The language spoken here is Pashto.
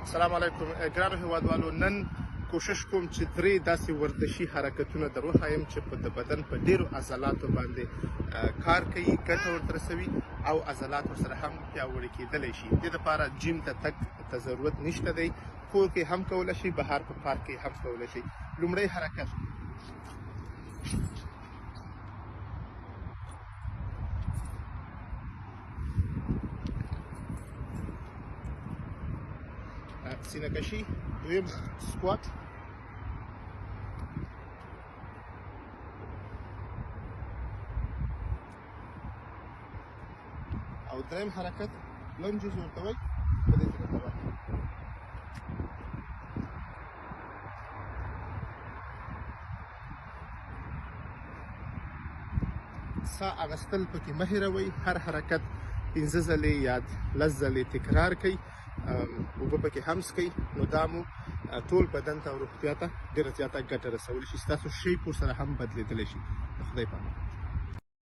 السلام علیکم ګرانو هیوادوالو. نن کوشش کوم چې درې داسې ورزشي حرکتونه در وښایم چې د بدن په ډېرو عضلاتو باندې کار کوي، ګټه ورته رسوي او عضلات ورسره هم پیاوړي کېدلی شي. دې دپاره جیم ته تګ ته ضرورت نشته دی، کور کې هم کولی شي، بهر په پارک کې هم کولی شي. لومړی حرکت سینه کشي، دویم سکواټ، او دریم حرکت لنجز ورته وایي. په دې کې ورته وایي ساه اخیستل پکې مه هېروئ. هر حرکت 15 ځلې یا 10 ځلې تکرار کړئ. اوبه پکې هم څښئ، نو دا مو ټول بدن ته او روغتیا ته ډېره زیاته ګټه رسولی شي. ستاسو شیپ ورسره هم بدلېدلی شي. د خدای په امان.